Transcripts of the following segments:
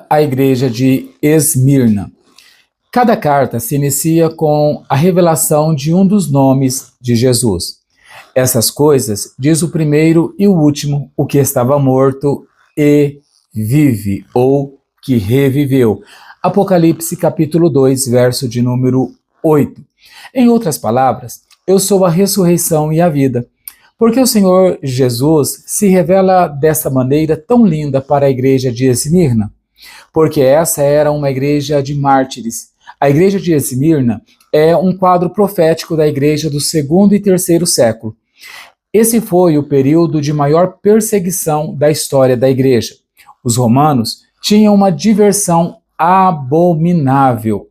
à igreja de Esmirna. Cada carta se inicia com a revelação de um dos nomes de Jesus. Essas coisas diz o primeiro e o último, o que estava morto e vive, ou que reviveu. Apocalipse capítulo 2, verso de número 8. Em outras palavras, eu sou a ressurreição e a vida. Porque o Senhor Jesus se revela dessa maneira tão linda para a igreja de Esmirna? Porque essa era uma igreja de mártires. A igreja de Esmirna é um quadro profético da igreja do segundo e terceiro século. Esse foi o período de maior perseguição da história da igreja. Os romanos tinham uma diversão abominável.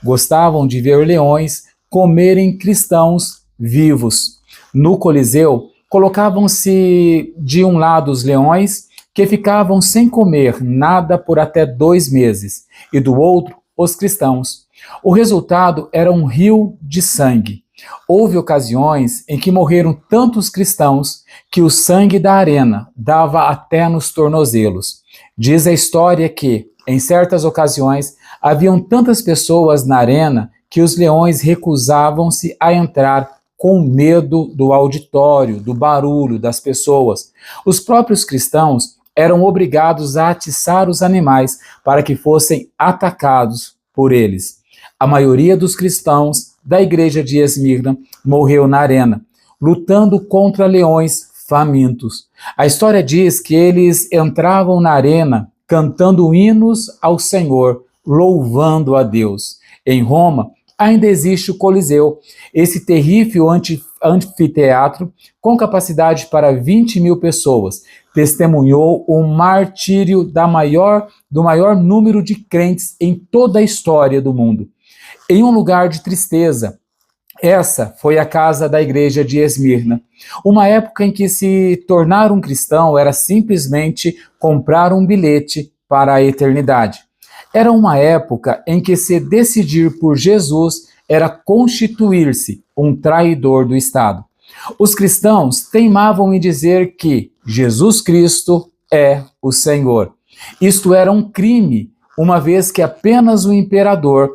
Gostavam de ver leões comerem cristãos vivos. No Coliseu, colocavam-se de um lado os leões, que ficavam sem comer nada por até 2 meses, e do outro, os cristãos. O resultado era um rio de sangue. Houve ocasiões em que morreram tantos cristãos que o sangue da arena dava até nos tornozelos. Diz a história que, em certas ocasiões, haviam tantas pessoas na arena que os leões recusavam-se a entrar com medo do auditório, do barulho das pessoas. Os próprios cristãos eram obrigados a atiçar os animais para que fossem atacados por eles. A maioria dos cristãos da igreja de Esmirna morreu na arena, lutando contra leões famintos. A história diz que eles entravam na arena cantando hinos ao Senhor, louvando a Deus. Em Roma, ainda existe o Coliseu, esse terrível anfiteatro com capacidade para 20.000 pessoas. Testemunhou o martírio do maior número de crentes em toda a história do mundo. Em um lugar de tristeza, essa foi a casa da igreja de Esmirna, uma época em que se tornar um cristão era simplesmente comprar um bilhete para a eternidade. Era uma época em que se decidir por Jesus era constituir-se um traidor do Estado. Os cristãos teimavam em dizer que Jesus Cristo é o Senhor. Isto era um crime, uma vez que apenas o imperador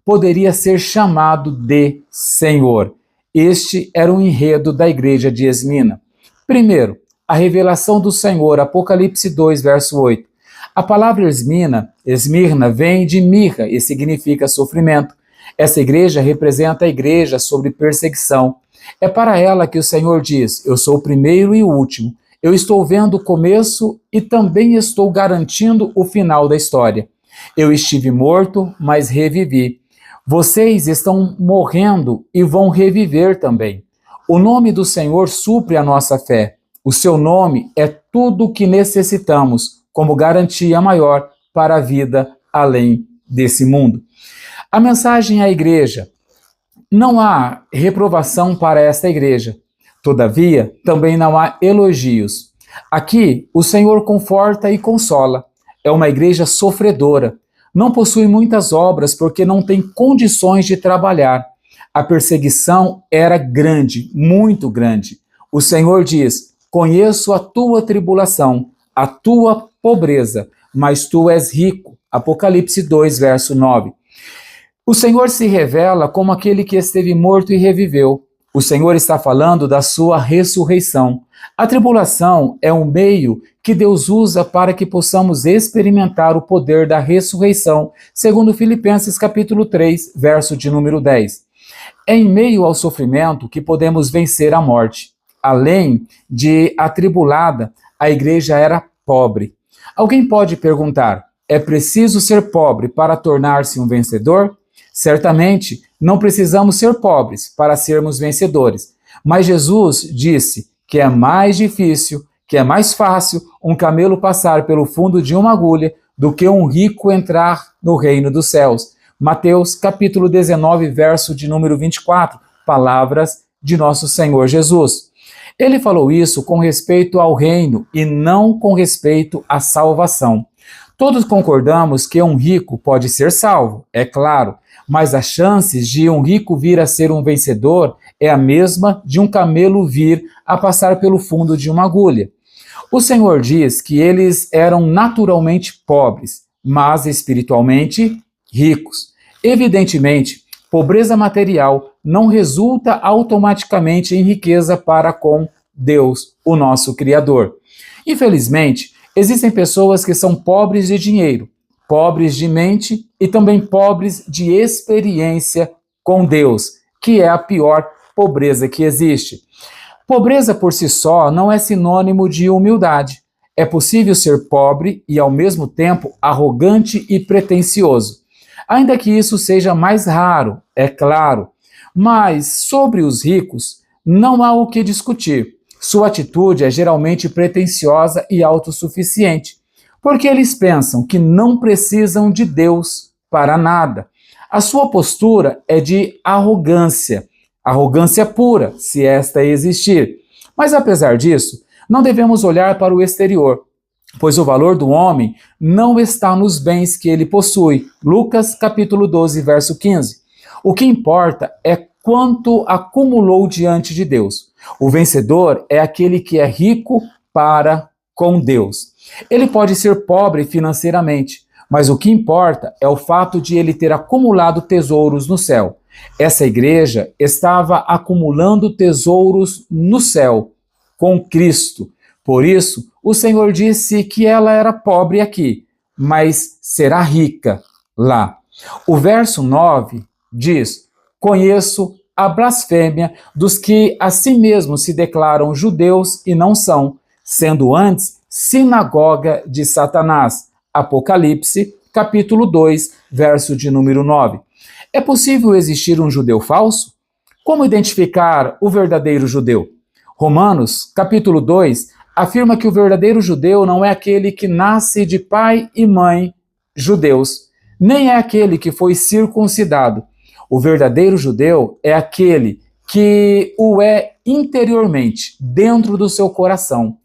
poderia ser chamado de Senhor. Este era o enredo da igreja de Esmirna. Primeiro, a revelação do Senhor, Apocalipse 2, verso 8. A palavra Esmirna vem de mirra e significa sofrimento. Essa igreja representa a igreja sob perseguição. É para ela que o Senhor diz: eu sou o primeiro e o último. Eu estou vendo o começo e também estou garantindo o final da história. Eu estive morto, mas revivi. Vocês estão morrendo e vão reviver também. O nome do Senhor supre a nossa fé. O seu nome é tudo o que necessitamos como garantia maior para a vida além desse mundo. A mensagem à igreja: não há reprovação para esta igreja. Todavia, também não há elogios. Aqui, o Senhor conforta e consola. É uma igreja sofredora. Não possui muitas obras porque não tem condições de trabalhar. A perseguição era grande, muito grande. O Senhor diz: conheço a tua tribulação, a tua pobreza, mas tu és rico. Apocalipse 2, verso 9. O Senhor se revela como aquele que esteve morto e reviveu. O Senhor está falando da sua ressurreição. A tribulação é um meio que Deus usa para que possamos experimentar o poder da ressurreição, segundo Filipenses capítulo 3, verso de número 10. É em meio ao sofrimento que podemos vencer a morte. Além de atribulada, a igreja era pobre. Alguém pode perguntar: é preciso ser pobre para tornar-se um vencedor? Certamente, não precisamos ser pobres para sermos vencedores. Mas Jesus disse que é mais difícil, que é mais fácil um camelo passar pelo fundo de uma agulha do que um rico entrar no reino dos céus. Mateus capítulo 19, verso de número 24, palavras de nosso Senhor Jesus. Ele falou isso com respeito ao reino e não com respeito à salvação. Todos concordamos que um rico pode ser salvo, é claro, mas as chances de um rico vir a ser um vencedor é a mesma de um camelo vir a passar pelo fundo de uma agulha. O Senhor diz que eles eram naturalmente pobres, mas espiritualmente ricos. Evidentemente, pobreza material não resulta automaticamente em riqueza para com Deus, o nosso Criador. Infelizmente, existem pessoas que são pobres de dinheiro, pobres de mente e também pobres de experiência com Deus, que é a pior pobreza que existe. Pobreza por si só não é sinônimo de humildade. É possível ser pobre e, ao mesmo tempo, arrogante e pretensioso. Ainda que isso seja mais raro, é claro. Mas, sobre os ricos, não há o que discutir. Sua atitude é geralmente pretensiosa e autossuficiente, porque eles pensam que não precisam de Deus para nada. A sua postura é de arrogância pura, se esta existir. Mas, apesar disso, não devemos olhar para o exterior, pois o valor do homem não está nos bens que ele possui. Lucas capítulo 12, verso 15. O que importa é quanto acumulou diante de Deus. O vencedor é aquele que é rico para com Deus. Ele pode ser pobre financeiramente, mas o que importa é o fato de ele ter acumulado tesouros no céu. Essa igreja estava acumulando tesouros no céu, com Cristo. Por isso, o Senhor disse que ela era pobre aqui, mas será rica lá. O verso 9 diz: conheço a blasfêmia dos que a si mesmos se declaram judeus e não são, sendo antes sinagoga de Satanás. Apocalipse, capítulo 2, verso de número 9. É possível existir um judeu falso? Como identificar o verdadeiro judeu? Romanos, capítulo 2, afirma que o verdadeiro judeu não é aquele que nasce de pai e mãe judeus, nem é aquele que foi circuncidado. O verdadeiro judeu é aquele que o é interiormente, dentro do seu coração.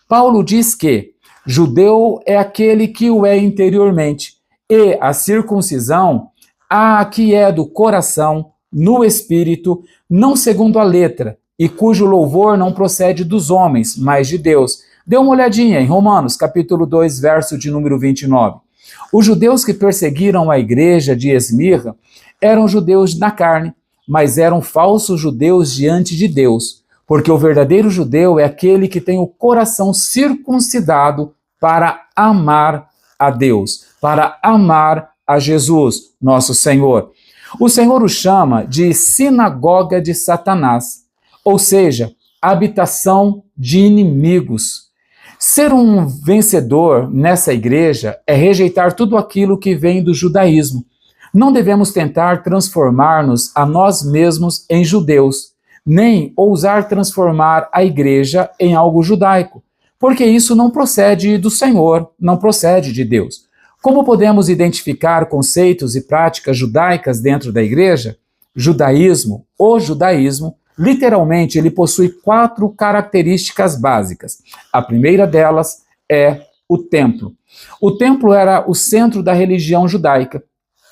Paulo diz que judeu é aquele que o é interiormente, e a circuncisão, a que é do coração, no espírito, não segundo a letra, e cujo louvor não procede dos homens, mas de Deus. Dê uma olhadinha em Romanos, capítulo 2, verso de número 29. Os judeus que perseguiram a igreja de Esmirna eram judeus na carne, mas eram falsos judeus diante de Deus, porque o verdadeiro judeu é aquele que tem o coração circuncidado para amar a Deus, para amar a Jesus, nosso Senhor. O Senhor o chama de sinagoga de Satanás, ou seja, habitação de inimigos. Ser um vencedor nessa igreja é rejeitar tudo aquilo que vem do judaísmo. Não devemos tentar transformar-nos a nós mesmos em judeus, nem ousar transformar a igreja em algo judaico, porque isso não procede do Senhor, não procede de Deus. Como podemos identificar conceitos e práticas judaicas dentro da igreja? O judaísmo, literalmente, ele possui 4 características básicas. A primeira delas é o templo. O templo era o centro da religião judaica.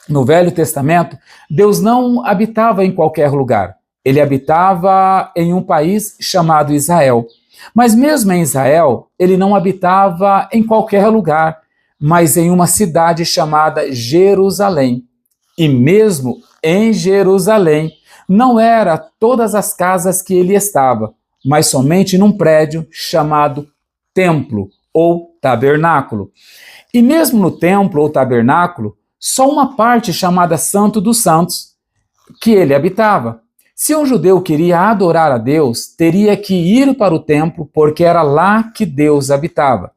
No Velho Testamento, Deus não habitava em qualquer lugar. Ele habitava em um país chamado Israel. Mas mesmo em Israel, ele não habitava em qualquer lugar, mas em uma cidade chamada Jerusalém. E mesmo em Jerusalém, não era todas as casas que ele estava, mas somente num prédio chamado templo ou tabernáculo. E mesmo no templo ou tabernáculo, só uma parte chamada Santo dos Santos que ele habitava. Se um judeu queria adorar a Deus, teria que ir para o templo, porque era lá que Deus habitava.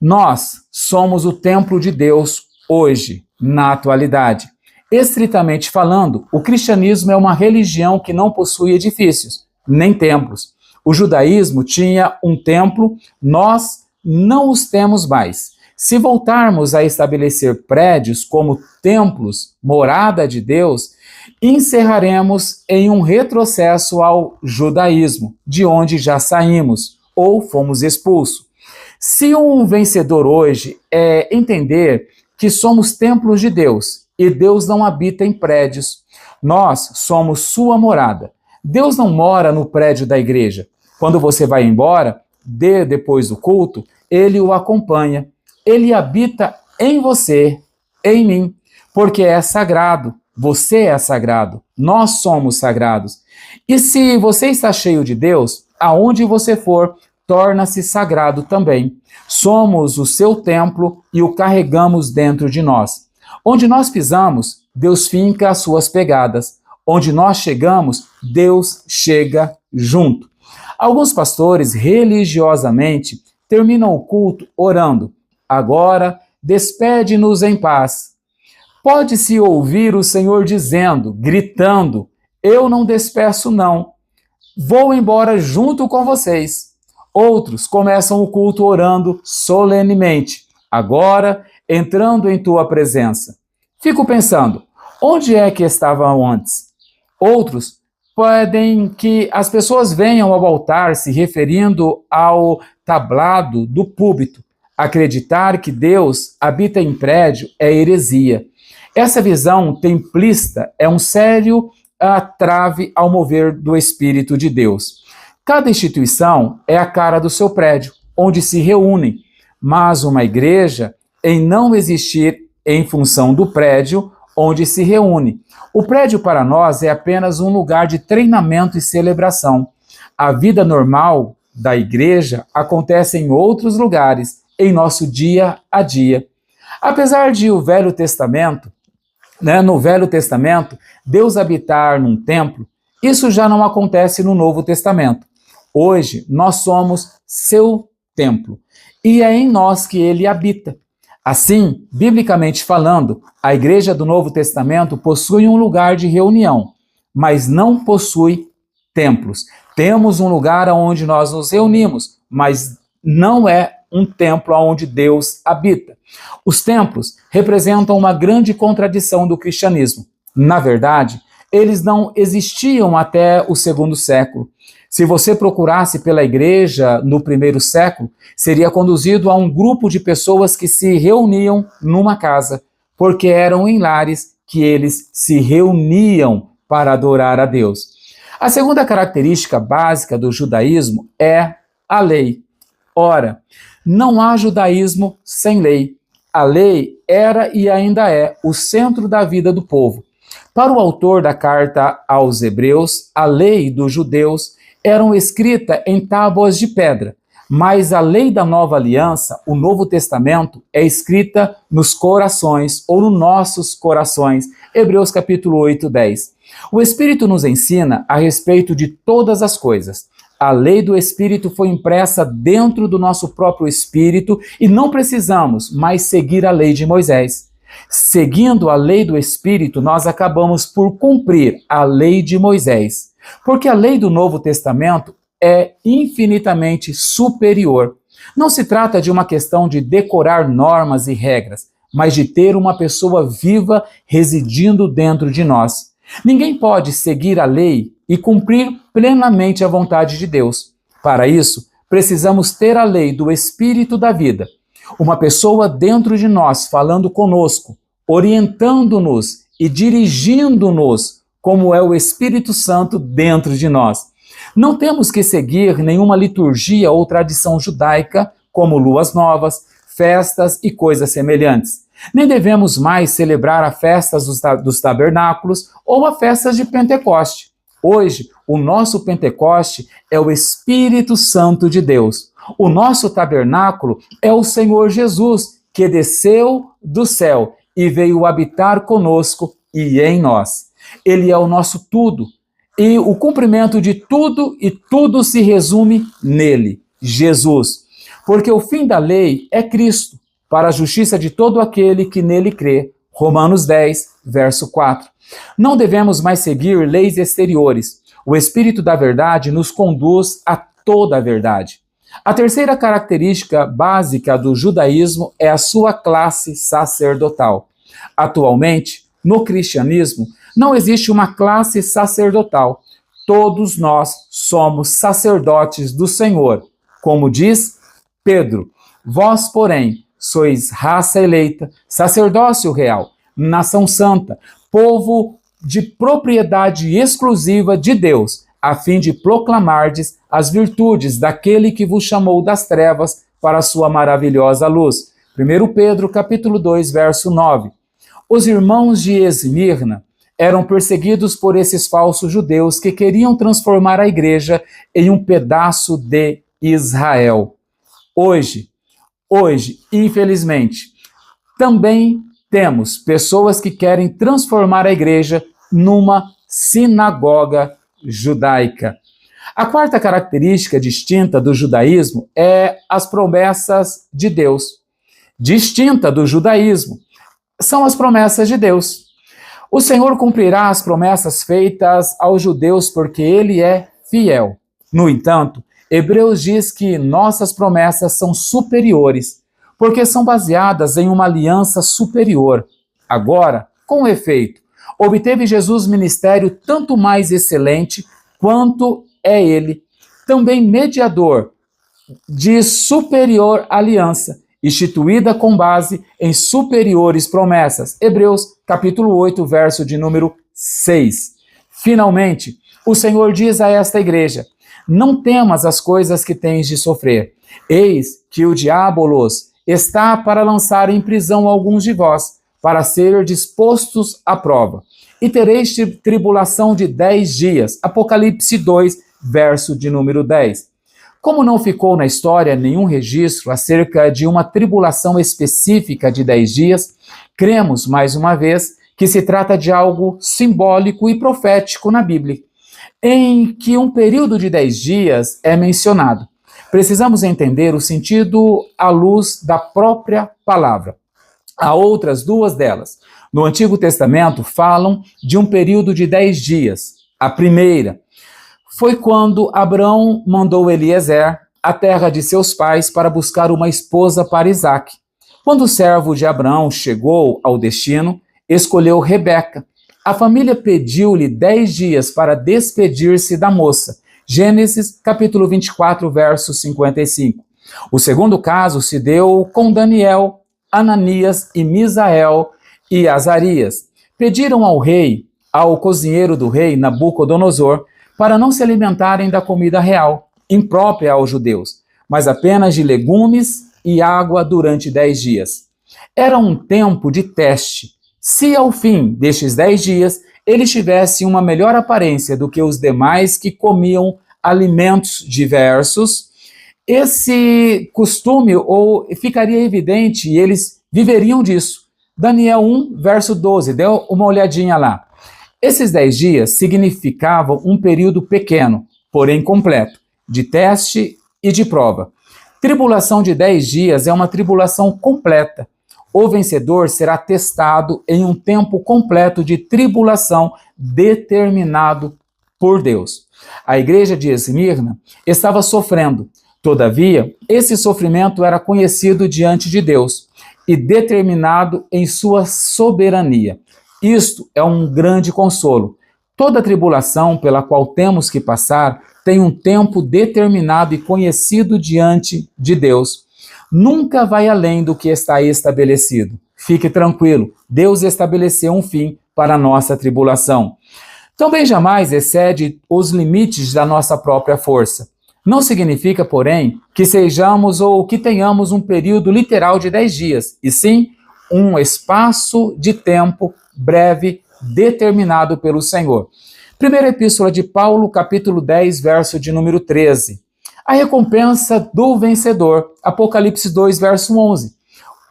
Nós somos o templo de Deus hoje, na atualidade. Estritamente falando, o cristianismo é uma religião que não possui edifícios, nem templos. O judaísmo tinha um templo, nós não os temos mais. Se voltarmos a estabelecer prédios como templos, morada de Deus, encerraremos em um retrocesso ao judaísmo, de onde já saímos ou fomos expulsos. Se um vencedor hoje é entender que somos templos de Deus e Deus não habita em prédios, nós somos sua morada. Deus não mora no prédio da igreja. Quando você vai embora, dê depois do culto, ele o acompanha. Ele habita em você, em mim, porque é sagrado. Você é sagrado. Nós somos sagrados. E se você está cheio de Deus, aonde você for, torna-se sagrado também. Somos o seu templo e o carregamos dentro de nós. Onde nós pisamos, Deus finca as suas pegadas. Onde nós chegamos, Deus chega junto. Alguns pastores, religiosamente, terminam o culto orando. Agora, despede-nos em paz. Pode-se ouvir o Senhor dizendo, gritando, eu não despeço não. Vou embora junto com vocês. Outros começam o culto orando solenemente. Agora, entrando em tua presença. Fico pensando, onde é que estavam antes? Outros pedem que as pessoas venham ao altar se referindo ao tablado do púlpito. Acreditar que Deus habita em prédio é heresia. Essa visão templista é um sério trave ao mover do Espírito de Deus. Cada instituição é a cara do seu prédio, onde se reúnem, mas uma igreja, em não existir em função do prédio onde se reúne. O prédio para nós é apenas um lugar de treinamento e celebração. A vida normal da igreja acontece em outros lugares, em nosso dia a dia. Apesar de o Velho Testamento, no Velho Testamento, Deus habitar num templo, isso já não acontece no Novo Testamento. Hoje, nós somos seu templo e é em nós que ele habita. Assim, biblicamente falando, a igreja do Novo Testamento possui um lugar de reunião, mas não possui templos. Temos um lugar onde nós nos reunimos, mas não é um templo onde Deus habita. Os templos representam uma grande contradição do cristianismo. Na verdade, eles não existiam até o segundo século. Se você procurasse pela igreja no primeiro século, seria conduzido a um grupo de pessoas que se reuniam numa casa, porque eram em lares que eles se reuniam para adorar a Deus. A segunda característica básica do judaísmo é a lei. Ora, não há judaísmo sem lei. A lei era e ainda é o centro da vida do povo. Para o autor da carta aos Hebreus, a lei dos judeus era escrita em tábuas de pedra, mas a lei da nova aliança, o Novo Testamento, é escrita nos corações ou nos nossos corações. Hebreus capítulo 8, 10. O Espírito nos ensina a respeito de todas as coisas. A lei do Espírito foi impressa dentro do nosso próprio espírito e não precisamos mais seguir a lei de Moisés. Seguindo a lei do Espírito, nós acabamos por cumprir a lei de Moisés, porque a lei do Novo Testamento é infinitamente superior. Não se trata de uma questão de decorar normas e regras, mas de ter uma pessoa viva residindo dentro de nós. Ninguém pode seguir a lei e cumprir plenamente a vontade de Deus. Para isso, precisamos ter a lei do Espírito da vida. Uma pessoa dentro de nós falando conosco, orientando-nos e dirigindo-nos, como é o Espírito Santo dentro de nós. Não temos que seguir nenhuma liturgia ou tradição judaica, como luas novas, festas e coisas semelhantes. Nem devemos mais celebrar a festa dos tabernáculos ou a festa de Pentecoste. Hoje, o nosso Pentecoste é o Espírito Santo de Deus. O nosso tabernáculo é o Senhor Jesus, que desceu do céu e veio habitar conosco e em nós. Ele é o nosso tudo, e o cumprimento de tudo, e tudo se resume nele, Jesus. Porque o fim da lei é Cristo, para a justiça de todo aquele que nele crê. Romanos 10, verso 4. Não devemos mais seguir leis exteriores. O Espírito da verdade nos conduz a toda a verdade. A terceira característica básica do judaísmo é a sua classe sacerdotal. Atualmente, no cristianismo, não existe uma classe sacerdotal. Todos nós somos sacerdotes do Senhor. Como diz Pedro, vós, porém, sois raça eleita, sacerdócio real, nação santa, povo de propriedade exclusiva de Deus, a fim de proclamardes as virtudes daquele que vos chamou das trevas para a sua maravilhosa luz. 1 Pedro, capítulo 2, verso 9. Os irmãos de Esmirna eram perseguidos por esses falsos judeus que queriam transformar a igreja em um pedaço de Israel. Hoje, infelizmente, também temos pessoas que querem transformar a igreja numa sinagoga judaica. A quarta característica distinta do judaísmo é as promessas de Deus. Distinta do judaísmo são as promessas de Deus. O Senhor cumprirá as promessas feitas aos judeus porque Ele é fiel. No entanto, Hebreus diz que nossas promessas são superiores, porque são baseadas em uma aliança superior. Agora, com efeito, obteve Jesus ministério tanto mais excelente quanto é Ele, também mediador de superior aliança, instituída com base em superiores promessas. Hebreus, capítulo 8, verso de número 6. Finalmente, o Senhor diz a esta igreja: não temas as coisas que tens de sofrer. Eis que o diabolos está para lançar em prisão alguns de vós, para ser dispostos à prova. E tereis tribulação de 10 dias. Apocalipse 2, verso de número 10. Como não ficou na história nenhum registro acerca de uma tribulação específica de 10 dias, cremos, mais uma vez, que se trata de algo simbólico e profético na Bíblia, em que um período de 10 dias é mencionado. Precisamos entender o sentido à luz da própria palavra. Há outras duas delas. No Antigo Testamento falam de um período de 10 dias. A primeira foi quando Abraão mandou Eliezer à terra de seus pais para buscar uma esposa para Isaque. Quando o servo de Abraão chegou ao destino, escolheu Rebeca. A família pediu-lhe 10 dias para despedir-se da moça. Gênesis, capítulo 24, verso 55. O segundo caso se deu com Daniel, Ananias e Misael e Azarias. Pediram ao rei, ao cozinheiro do rei, Nabucodonosor, para não se alimentarem da comida real, imprópria aos judeus, mas apenas de legumes e água durante 10 dias. Era um tempo de teste. Se ao fim destes 10 dias eles tivessem uma melhor aparência do que os demais que comiam alimentos diversos, esse costume ficaria evidente e eles viveriam disso. Daniel 1, verso 12, deu uma olhadinha lá. Esses 10 dias significavam um período pequeno, porém completo, de teste e de prova. Tribulação de 10 dias é uma tribulação completa. O vencedor será testado em um tempo completo de tribulação determinado por Deus. A igreja de Esmirna estava sofrendo. Todavia, esse sofrimento era conhecido diante de Deus e determinado em sua soberania. Isto é um grande consolo. Toda tribulação pela qual temos que passar tem um tempo determinado e conhecido diante de Deus. Nunca vai além do que está estabelecido. Fique tranquilo, Deus estabeleceu um fim para a nossa tribulação. Também jamais excede os limites da nossa própria força. Não significa, porém, que sejamos ou que tenhamos um período literal de 10 dias, e sim um espaço de tempo breve determinado pelo Senhor. Primeira Epístola de Paulo, capítulo 10, verso de número 13. A recompensa do vencedor, Apocalipse 2, verso 11.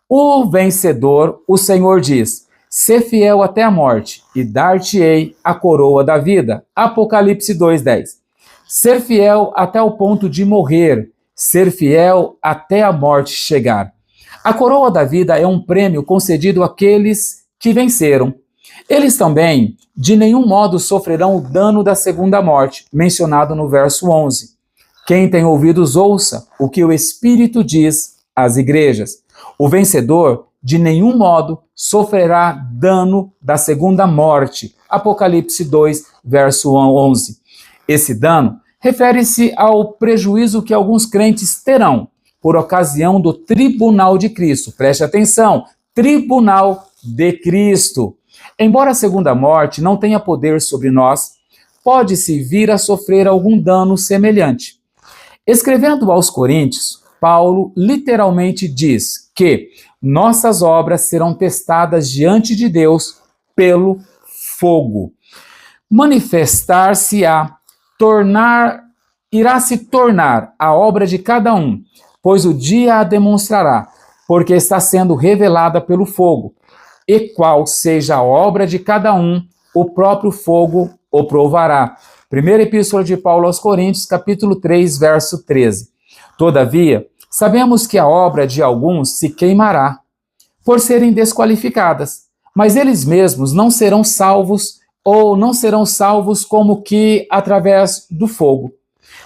O vencedor, o Senhor diz: sê fiel até a morte, e dar-te-ei a coroa da vida. Apocalipse 2, 10. Ser fiel até o ponto de morrer, ser fiel até a morte chegar. A coroa da vida é um prêmio concedido àqueles que venceram. Eles também, de nenhum modo, sofrerão o dano da segunda morte, mencionado no verso 11. Quem tem ouvidos, ouça o que o Espírito diz às igrejas. O vencedor, de nenhum modo, sofrerá dano da segunda morte. Apocalipse 2, verso 11. Esse dano refere-se ao prejuízo que alguns crentes terão por ocasião do tribunal de Cristo. Preste atenção, tribunal de Cristo. Embora a segunda morte não tenha poder sobre nós, pode-se vir a sofrer algum dano semelhante. Escrevendo aos Coríntios, Paulo literalmente diz que nossas obras serão testadas diante de Deus pelo fogo. Manifestar-se-á, irá se tornar a obra de cada um, pois o dia a demonstrará, porque está sendo revelada pelo fogo. E qual seja a obra de cada um, o próprio fogo o provará. Primeira Epístola de Paulo aos Coríntios, capítulo 3, verso 13. Todavia, sabemos que a obra de alguns se queimará, por serem desqualificadas, mas eles mesmos não serão salvos, ou não serão salvos como que através do fogo.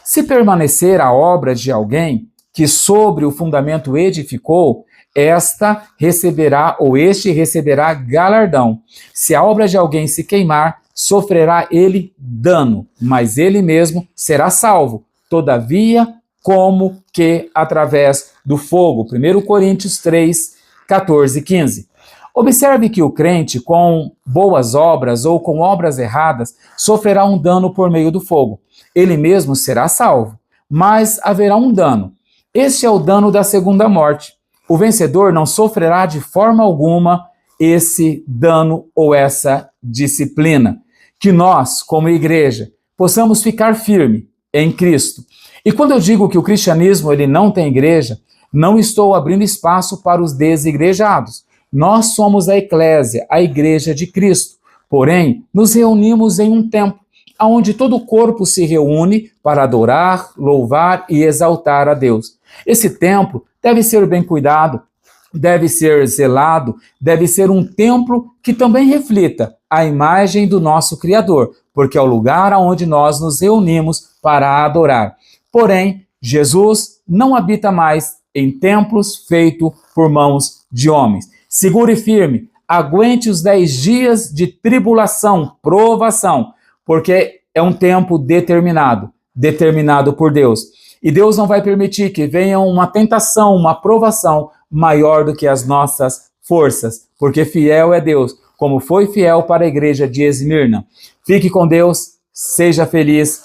Se permanecer a obra de alguém que sobre o fundamento edificou, esta receberá, ou este receberá galardão. Se a obra de alguém se queimar, sofrerá ele dano, mas ele mesmo será salvo, todavia, como que através do fogo. 1 Coríntios 3, 14 e 15. Observe que o crente com boas obras ou com obras erradas sofrerá um dano por meio do fogo. Ele mesmo será salvo, mas haverá um dano. Este é o dano da segunda morte. O vencedor não sofrerá de forma alguma esse dano ou essa disciplina. Que nós, como igreja, possamos ficar firme em Cristo. E quando eu digo que o cristianismo ele não tem igreja, não estou abrindo espaço para os desigrejados. Nós somos a eclésia, a igreja de Cristo. Porém, nos reunimos em um templo, onde todo o corpo se reúne para adorar, louvar e exaltar a Deus. Esse templo deve ser bem cuidado, deve ser zelado, deve ser um templo que também reflita a imagem do nosso Criador, porque é o lugar onde nós nos reunimos para adorar. Porém, Jesus não habita mais em templos feitos por mãos de homens. Segure firme, aguente os 10 dias de tribulação, provação, porque é um tempo determinado por Deus. E Deus não vai permitir que venha uma tentação, uma provação maior do que as nossas forças, porque fiel é Deus, como foi fiel para a igreja de Esmirna. Fique com Deus, seja feliz.